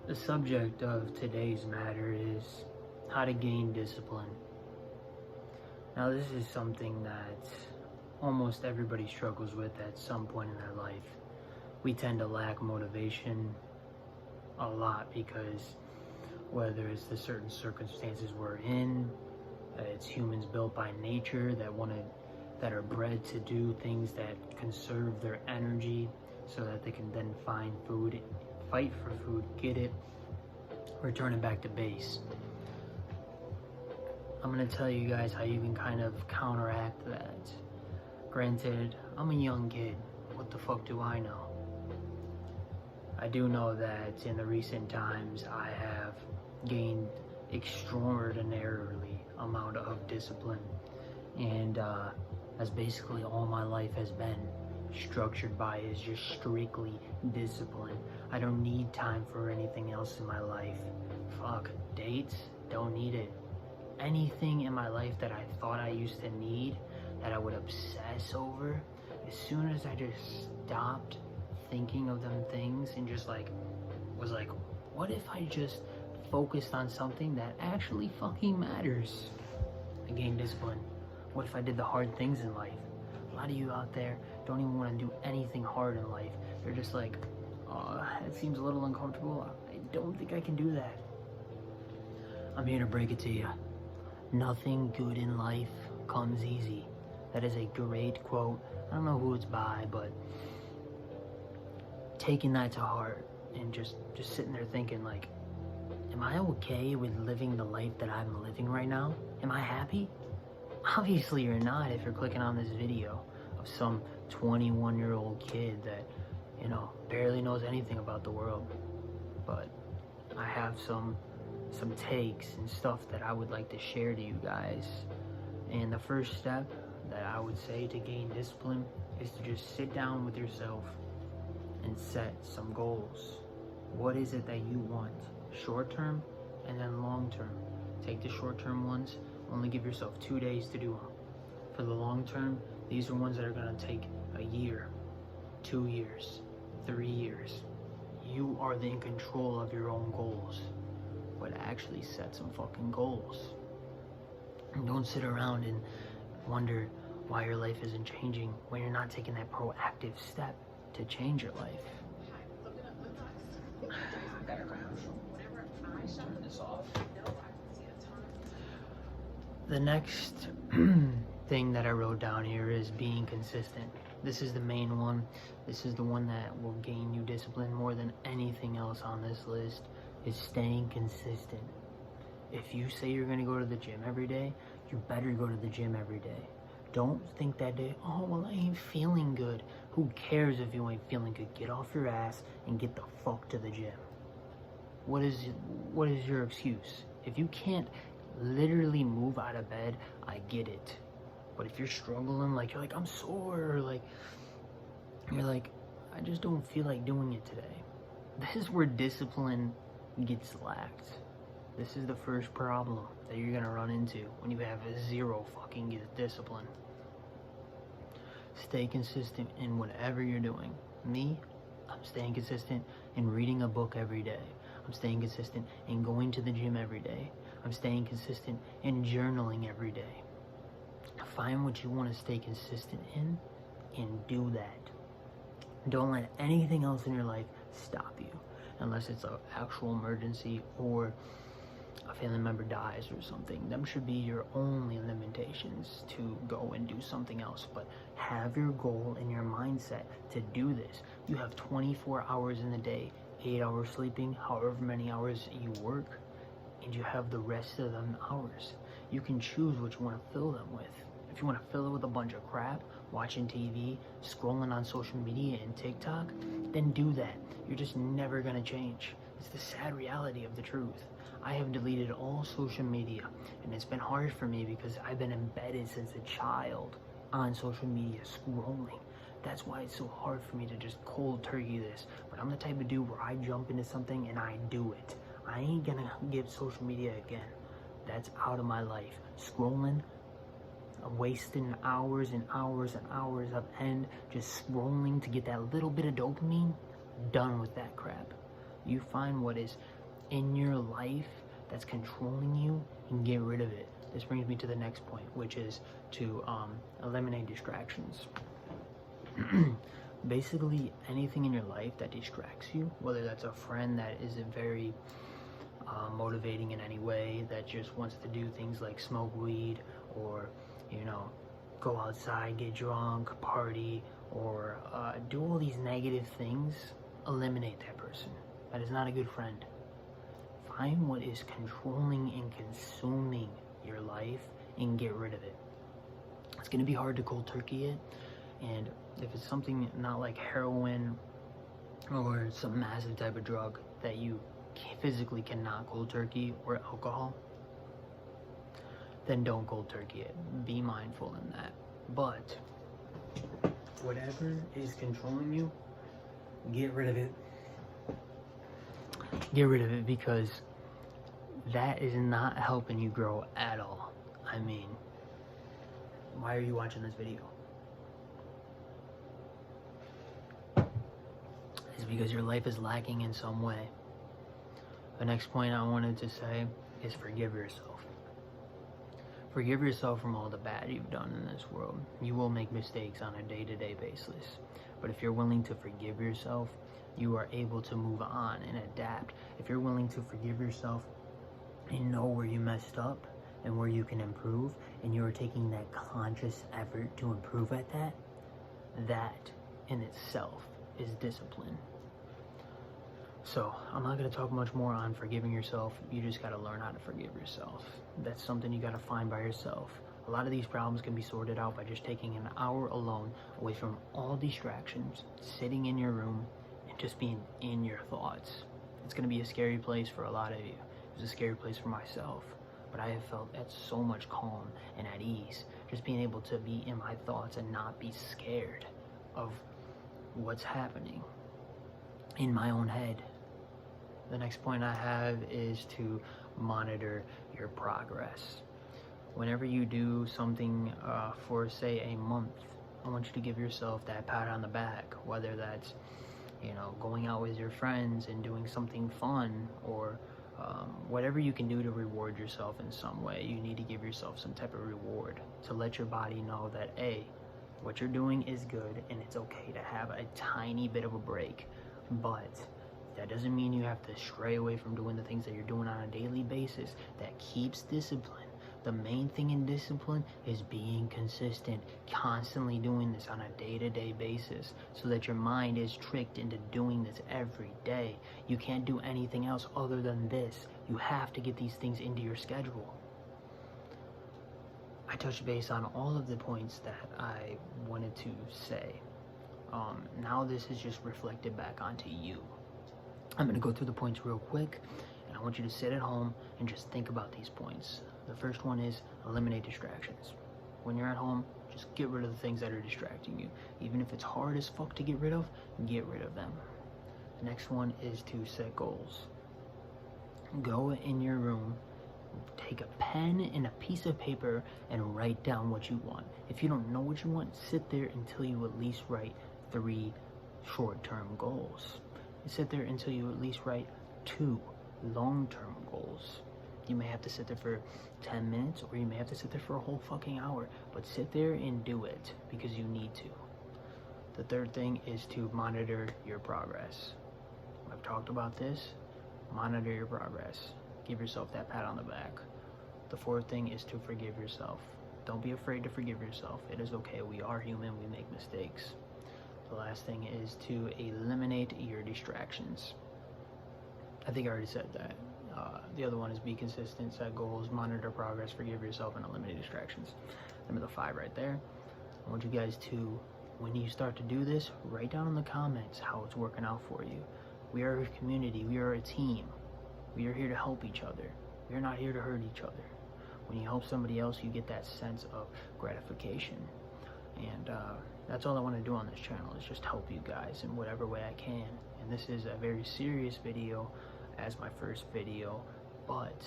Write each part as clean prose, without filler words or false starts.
The subject of today's matter is how to gain discipline. Now, this is something that almost everybody struggles with at some point in their life. We tend to lack motivation a lot because whether it's the certain circumstances we're in, it's humans built by nature that are bred to do things that conserve their energy so that they can then find food, fight for food, get it, return it back to base. I'm going to tell you guys how you can kind of counteract that. Granted, I'm a young kid. What the fuck do I know? I do know that in the recent times I have gained extraordinarily amount of discipline, and that's basically all my life has been structured by, is just strictly discipline. I don't need time for anything else in my life. Fuck, dates, don't need it. Anything in my life that I thought I used to need, that I would obsess over, as soon as I just stopped thinking of them things and just was like, what if I just focused on something that actually fucking matters? I gained discipline. What if I did the hard things in life? A lot of you out there don't even want to do anything hard in life. They're just like, it seems a little uncomfortable. I don't think I can do that. I'm here to break it to you. Nothing good in life comes easy. That is a great quote. I don't know who it's by, but taking that to heart and just sitting there thinking like, am I okay with living the life that I'm living right now? Am I happy? Obviously you're not if you're clicking on this video of some 21-year-old kid that, barely knows anything about the world. But I have some takes and stuff that I would like to share to you guys. And the first step that I would say to gain discipline is to just sit down with yourself and set some goals. What is it that you want? Short term and then long term. Take the short term ones, only give yourself 2 days to do them. For the long term, these are ones that are going to take a year, 2 years, 3 years. You are in control of your own goals, but actually set some fucking goals. And don't sit around and wonder why your life isn't changing when you're not taking that proactive step to change your life. I gotta turn this off. The next thing that I wrote down here is being consistent. This is the main one. This is the one that will gain you discipline more than anything else on this list, is staying consistent. If you say you're going to go to the gym every day, you better go to the gym every day. Don't think that day, oh, well, I ain't feeling good. Who cares if you ain't feeling good? Get off your ass and get the fuck to the gym. What is your excuse? If you can't literally move out of bed, I get it. But if you're struggling, you're like, I'm sore, or you're like, I just don't feel like doing it today. This is where discipline gets lacked. This is the first problem that you're gonna run into when you have zero fucking discipline. Stay consistent in whatever you're doing. Me, I'm staying consistent in reading a book every day. I'm staying consistent in going to the gym every day. I'm staying consistent in journaling every day. Find what you want to stay consistent in and do that. Don't let anything else in your life stop you, unless it's an actual emergency or a family member dies or something. Them should be your only limitations to go and do something else. But have your goal and your mindset to do this. You have 24 hours in the day, 8 hours sleeping, however many hours you work, and you have the rest of them hours. You can choose what you want to fill them with. If you want to fill it with a bunch of crap, watching TV, scrolling on social media and TikTok, then do that. You're just never going to change. It's the sad reality of the truth. I have deleted all social media, and it's been hard for me because I've been embedded since a child on social media, scrolling. That's why it's so hard for me to just cold turkey this. But I'm the type of dude where I jump into something and I do it. I ain't gonna give social media again. That's out of my life. Scrolling, wasting hours and hours and hours of end just scrolling to get that little bit of dopamine. Done with that crap. You find what is in your life that's controlling you and get rid of it. This brings me to the next point, which is to eliminate distractions. Basically, anything in your life that distracts you, whether that's a friend that isn't very motivating in any way, that just wants to do things like smoke weed or, you know, go outside, get drunk, party, or do all these negative things, eliminate that person. That is not a good friend. Find what is controlling and consuming your life and get rid of it. It's going to be hard to cold turkey it, and if it's something not like heroin or some massive type of drug that you physically cannot cold turkey, or alcohol, then don't cold turkey it. Be mindful in that. But whatever is controlling you, get rid of it. Get rid of it, because that is not helping you grow at all. I mean, why are you watching this video? It's because your life is lacking in some way. The next point I wanted to say is forgive yourself. Forgive yourself from all the bad you've done in this world. You will make mistakes on a day-to-day basis. But if you're willing to forgive yourself, you are able to move on and adapt. If you're willing to forgive yourself and know where you messed up and where you can improve, and you are taking that conscious effort to improve at that, that in itself is discipline. So, I'm not going to talk much more on forgiving yourself. You just got to learn how to forgive yourself. That's something you got to find by yourself. A lot of these problems can be sorted out by just taking an hour alone, away from all distractions, sitting in your room, and just being in your thoughts. It's going to be a scary place for a lot of you. It was a scary place for myself. But I have felt at so much calm and at ease, just being able to be in my thoughts and not be scared of what's happening in my own head. The next point I have is to monitor your progress. Whenever you do something for, say, a month, I want you to give yourself that pat on the back, whether that's, you know, going out with your friends and doing something fun, or whatever you can do to reward yourself in some way. You need to give yourself some type of reward to let your body know that, A, what you're doing is good and it's okay to have a tiny bit of a break. But that doesn't mean you have to stray away from doing the things that you're doing on a daily basis. That keeps discipline. The main thing in discipline is being consistent, constantly doing this on a day-to-day basis, so that your mind is tricked into doing this every day. You can't do anything else other than this. You have to get these things into your schedule. I touched base on all of the points that I wanted to say. Now this is just reflected back onto you. I'm going to go through the points real quick, and I want you to sit at home and just think about these points. The first one is eliminate distractions. When you're at home, just get rid of the things that are distracting you. Even if it's hard as fuck to get rid of them. The next one is to set goals. Go in your room, take a pen and a piece of paper and write down what you want. If you don't know what you want, sit there until you at least write 3 short-term goals. Sit there until you at least write 2 long-term goals. You may have to sit there for 10 minutes, or you may have to sit there for a whole fucking hour, but sit there and do it because you need to. The third thing is to monitor your progress. I've talked about this. Monitor your progress. Give yourself that pat on the back. The fourth thing is to forgive yourself. Don't be afraid to forgive yourself. It is okay. We are human. We make mistakes. The last thing is to eliminate your distractions. I think I already said that. The other one is be consistent, set goals, monitor progress, forgive yourself, and eliminate distractions. Number 5 right there. I want you guys to, when you start to do this, write down in the comments how it's working out for you. We are a community. We are a team. We are here to help each other. We are not here to hurt each other. When you help somebody else, you get that sense of gratification. And that's all I want to do on this channel, is just help you guys in whatever way I can. And this is a very serious video as my first video, but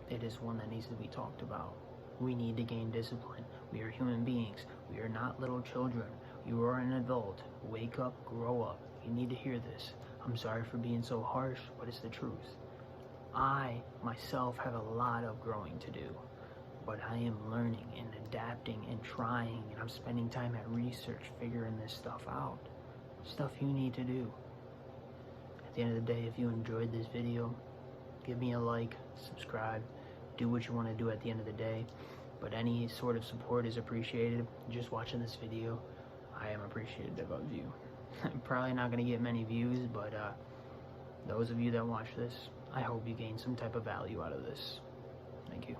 it is one that needs to be talked about. We need to gain discipline. We are human beings. We are not little children. You are an adult. Wake up, grow up. You need to hear this. I'm sorry for being so harsh, but it's the truth. I, myself, have a lot of growing to do, but I am learning and adapting and trying, and I'm spending time at research figuring this stuff out. Stuff you need to do. At the end of the day, if you enjoyed this video, give me a like, subscribe, do what you want to do at the end of the day, but any sort of support is appreciated. Just watching this video, I am appreciative of you. I'm probably not going to get many views, but those of you that watch this, I hope you gain some type of value out of this. Thank you.